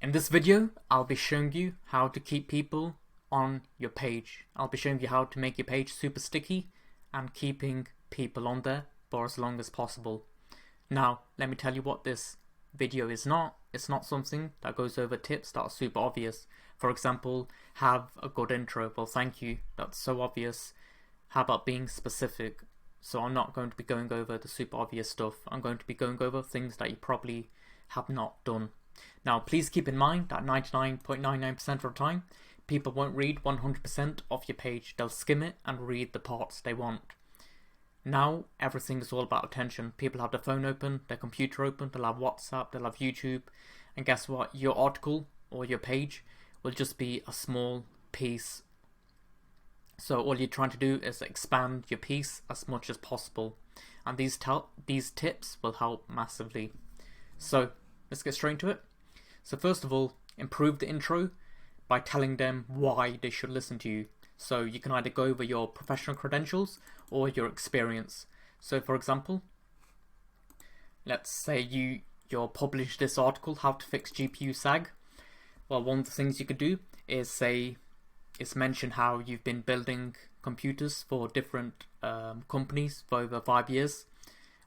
In this video, I'll be showing you how to keep people on your page. I'll be showing you how to make your page super sticky and keeping people on there for as long as possible. Now, let me tell you what this video is not. It's not something that goes over tips that are super obvious. For example, have a good intro. Well, thank you. That's so obvious. How about being specific? So I'm not going to be going over the super obvious stuff. I'm going to be going over things that you probably have not done. Now, please keep in mind that 99.99% of the time, people won't read 100% of your page. They'll skim it and read the parts they want. Now, everything is all about attention. People have their phone open, their computer open, they'll have WhatsApp, they'll have YouTube. And guess what? Your article or your page will just be a small piece. So all you're trying to do is expand your piece as much as possible. And these tips will help massively. So let's get straight into it. So first of all, improve the intro by telling them why they should listen to you. So you can either go over your professional credentials or your experience. So for example, let's say you're published this article, how to fix GPU sag. Well, one of the things you could do is mention how you've been building computers for different companies for over 5 years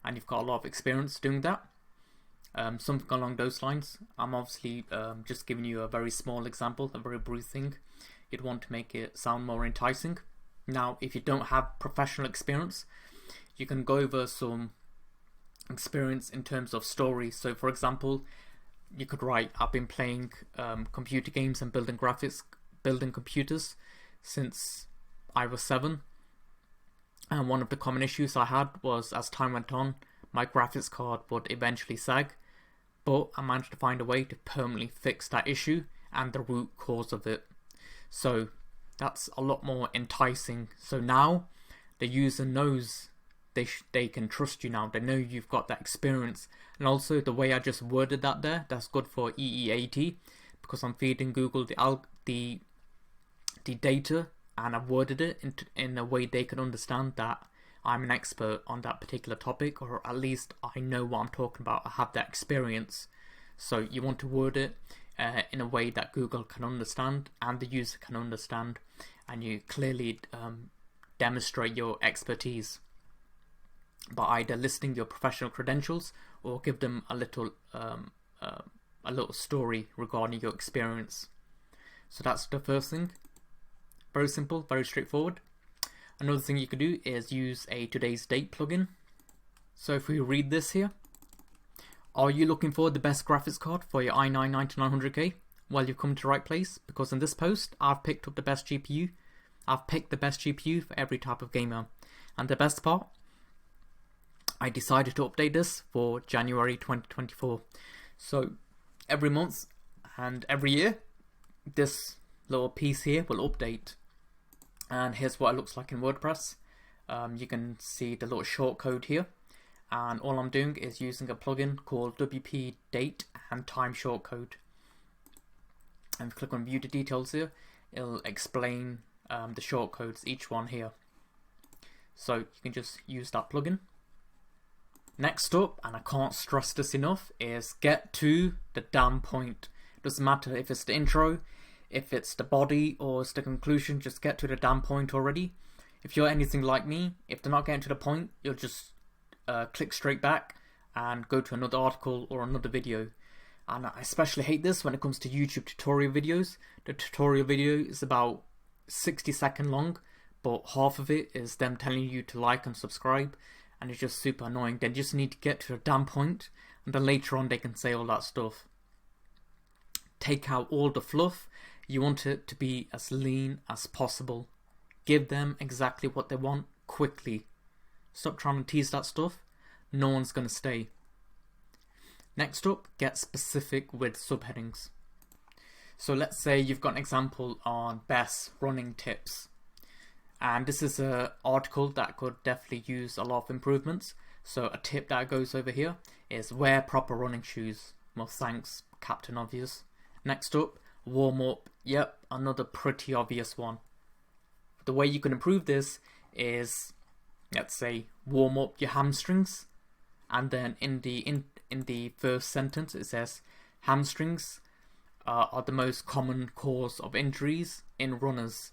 and you've got a lot of experience doing that. Something along those lines. I'm obviously just giving you a very small example, a very brief thing. You'd want to make it sound more enticing. Now, if you don't have professional experience, you can go over some experience in terms of stories. So for example, you could write, I've been playing computer games and building computers since I was 7. And one of the common issues I had was, as time went on, my graphics card would eventually sag, but I managed to find a way to permanently fix that issue and the root cause of it. So that's a lot more enticing. So now the user knows they can trust you now. They know you've got that experience. And also the way I just worded that there, that's good for EEAT, because I'm feeding Google the data and I've worded it in a way they can understand that I'm an expert on that particular topic, or at least I know what I'm talking about. I have that experience. So you want to word it in a way that Google can understand and the user can understand, and you clearly demonstrate your expertise by either listing your professional credentials or give them a little story regarding your experience. So that's the first thing. Very simple, very straightforward. Another thing you could do is use a today's date plugin. So if we read this here, are you looking for the best graphics card for your i9-9900K? Well, you've come to the right place, because in this post I've picked up the best GPU. I've picked the best GPU for every type of gamer. And the best part, I decided to update this for January 2024. So every month and every year, this little piece here will update. And here's what it looks like in WordPress. You can see the little shortcode here. And all I'm doing is using a plugin called WP Date and Time Shortcode. And if you click on View the Details here, it'll explain the shortcodes, each one here. So you can just use that plugin. Next up, and I can't stress this enough, is get to the damn point. Doesn't matter if it's the intro, if it's the body or it's the conclusion, just get to the damn point already. If you're anything like me, if they're not getting to the point, you'll just click straight back and go to another article or another video. And I especially hate this when it comes to YouTube tutorial videos. The tutorial video is about 60 seconds long, but half of it is them telling you to like and subscribe, and it's just super annoying. They just need to get to the damn point, and then later on they can say all that stuff. Take out all the fluff. You want it to be as lean as possible. Give them exactly what they want quickly. Stop trying to tease that stuff. No one's going to stay. Next up, get specific with subheadings. So let's say you've got an example on best running tips. And this is an article that could definitely use a lot of improvements. So a tip that goes over here is wear proper running shoes. Well, thanks, Captain Obvious. Next up, warm up. Yep, another pretty obvious one. The way you can improve this is, let's say, warm up your hamstrings, and then in the first sentence it says hamstrings are the most common cause of injuries in runners.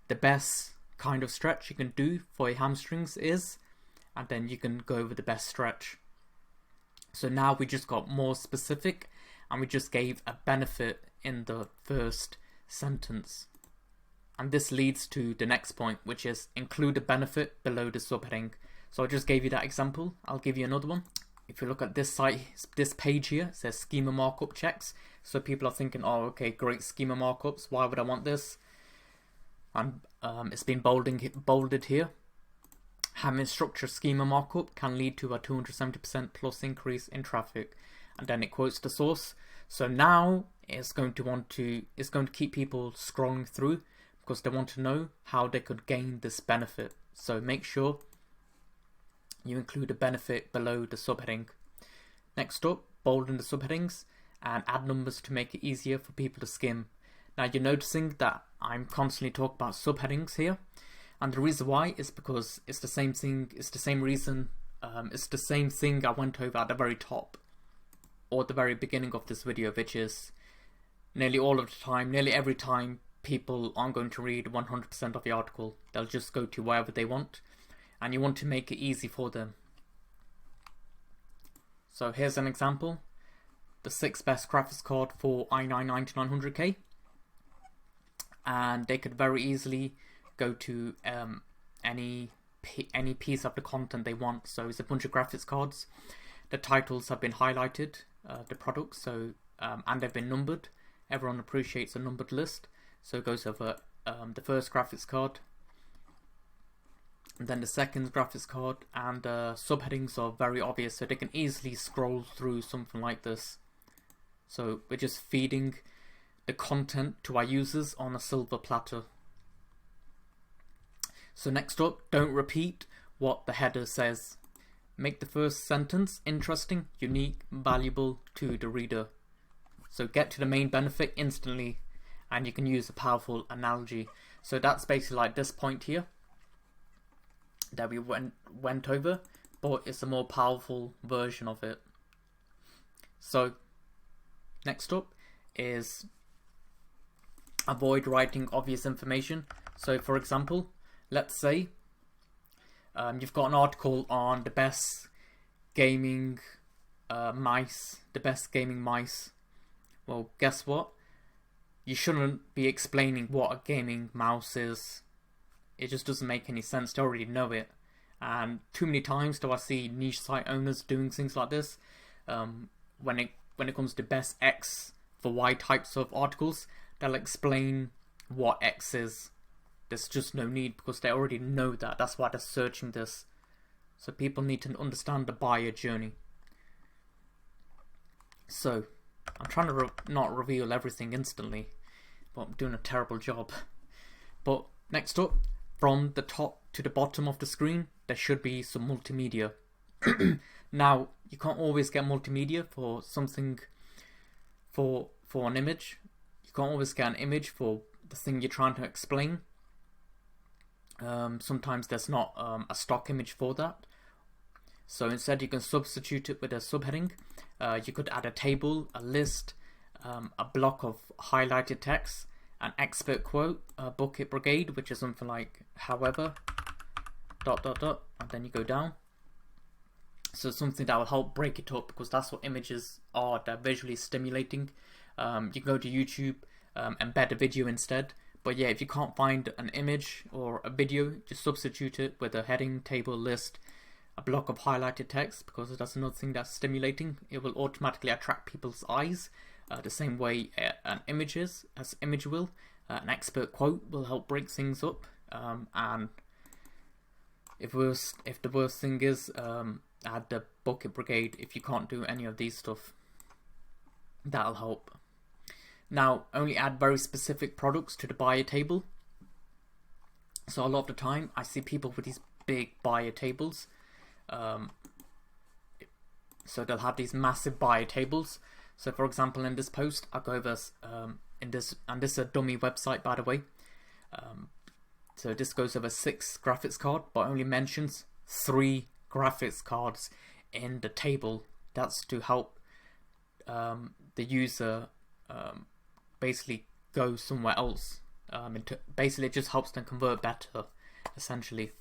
The best kind of stretch you can do for your hamstrings is, and then you can go over the best stretch. So now we just got more specific, and we just gave a benefit in the first sentence. And this leads to the next point, which is include a benefit below the subheading. So I just gave you that example. I'll give you another one. If you look at this site, this page here, it says schema markup checks. So people are thinking, oh, okay, great schema markups. Why would I want this? And it's been bolded here. Having structured schema markup can lead to a 270% plus increase in traffic. And then it quotes the source. So now it's going to keep people scrolling through because they want to know how they could gain this benefit. So make sure you include a benefit below the subheading. Next up, bolden the subheadings and add numbers to make it easier for people to skim. Now you're noticing that I'm constantly talking about subheadings here, and the reason why is because it's the same thing. It's the same reason. It's the same thing I went over at the very top or the very beginning of this video, which is nearly every time people aren't going to read 100% of the article. They'll just go to wherever they want, and you want to make it easy for them. So here's an example. The 6 best graphics card for i9-9900K, and they could very easily go to any piece of the content they want. So it's a bunch of graphics cards. The titles have been highlighted, the products, so and they've been numbered. Everyone appreciates a numbered list. So it goes over the first graphics card, and then the second graphics card, and the subheadings are very obvious, so they can easily scroll through something like this. So we're just feeding the content to our users on a silver platter. So next up, don't repeat what the header says. Make the first sentence interesting, unique, valuable to the reader. So get to the main benefit instantly, and you can use a powerful analogy. So that's basically like this point here that we went over, but it's a more powerful version of it. So next up is avoid writing obvious information. So for example, let's say you've got an article on the best gaming mice. Well, guess what? You shouldn't be explaining what a gaming mouse is. It just doesn't make any sense. They already know it. And too many times do I see niche site owners doing things like this. When it comes to best X for Y types of articles, they'll explain what X is. There's just no need because they already know that. That's why they're searching this. So people need to understand the buyer journey. So I'm trying to not reveal everything instantly, but I'm doing a terrible job. But next up, from the top to the bottom of the screen, there should be some multimedia. Now, you can't always get multimedia for something, for an image. You can't always get an image for the thing you're trying to explain. Sometimes there's not a stock image for that. So instead you can substitute it with a subheading. You could add a table, a list, a block of highlighted text, an expert quote, a bucket brigade, which is something like however, ... and then you go down. So something that will help break it up, because that's what images are. They're visually stimulating. You can go to YouTube, embed a video instead. But yeah, if you can't find an image or a video, just substitute it with a heading, table, list, a block of highlighted text, because that's another thing that's stimulating. It will automatically attract people's eyes the same way an image will. An expert quote will help break things up. And if the worst thing is, add the bucket brigade if you can't do any of these stuff. That'll help. Now, only add very specific products to the buyer table. So a lot of the time, I see people with these big buyer tables. So they'll have these massive buyer tables. So for example, in this post, I'll go over and this is a dummy website, by the way. So this goes over 6 graphics cards, but only mentions 3 graphics cards in the table. That's to help the user basically go somewhere else. Basically, it just helps them convert better, essentially.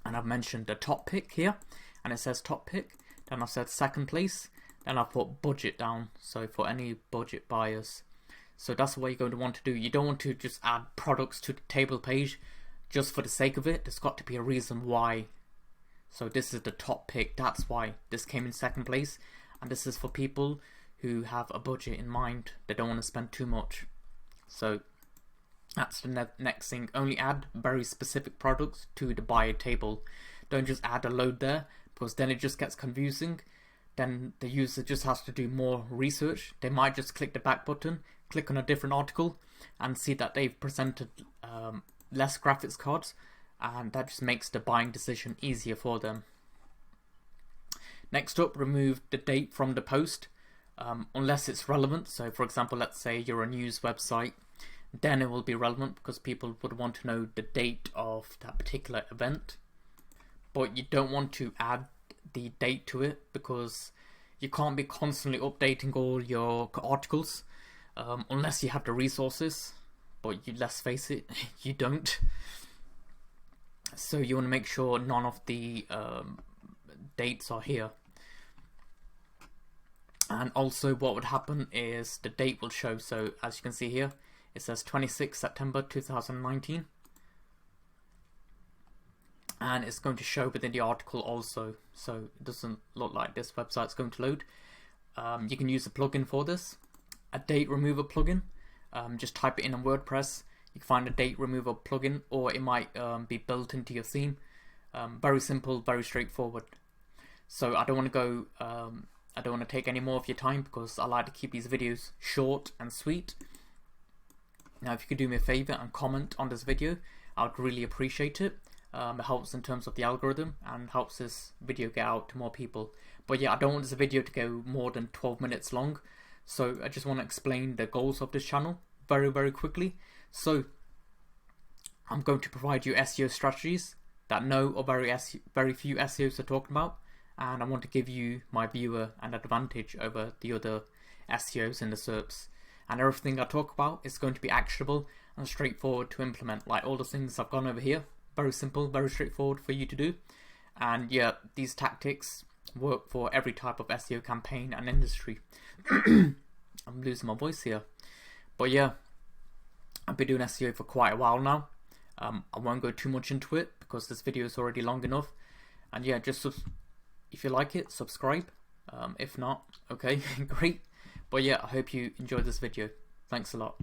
And I've mentioned the top pick here, and it says top pick. Then I've said second place. Then I've put budget down, so for any budget buyers. So that's what you're going to want to do. You don't want to just add products to the table page just for the sake of it. There's got to be a reason why. So this is the top pick. That's why this came in second place. And this is for people who have a budget in mind. They don't want to spend too much. So that's the next thing. Only add very specific products to the buyer table. Don't just add a load there, because then it just gets confusing. Then the user just has to do more research. They might just click the back button, click on a different article, and see that they've presented less graphics cards, and that just makes the buying decision easier for them. Next up, remove the date from the post, unless it's relevant. So for example, let's say you're a news website, then it will be relevant because people would want to know the date of that particular event. But you don't want to add the date to it, because you can't be constantly updating all your articles unless you have the resources. But let's face it, you don't. So you want to make sure none of the dates are here. And also what would happen is the date will show. So as you can see here, it says 26 September 2019. And it's going to show within the article also, so it doesn't look like this website's going to load. You can use a plugin for this, a date remover plugin. Just type it in on WordPress. You can find a date remover plugin, or it might be built into your theme. Very simple, very straightforward. So I don't want to go. I don't want to take any more of your time, because I like to keep these videos short and sweet. Now, if you could do me a favor and comment on this video, I'd really appreciate it. It helps in terms of the algorithm and helps this video get out to more people. But yeah, I don't want this video to go more than 12 minutes long, so I just want to explain the goals of this channel very quickly. So I'm going to provide you SEO strategies that no or very few SEOs are talking about, and I want to give you, my viewer, an advantage over the other SEOs in the SERPs. And everything I talk about is going to be actionable and straightforward to implement, like all the things I've gone over here. Very simple, very straightforward for you to do. And yeah, these tactics work for every type of SEO campaign and industry. I'm losing my voice here. But yeah, I've been doing SEO for quite a while now. I won't go too much into it because this video is already long enough. And yeah, just if you like it, subscribe. If not, okay, great. But yeah, I hope you enjoyed this video. Thanks a lot.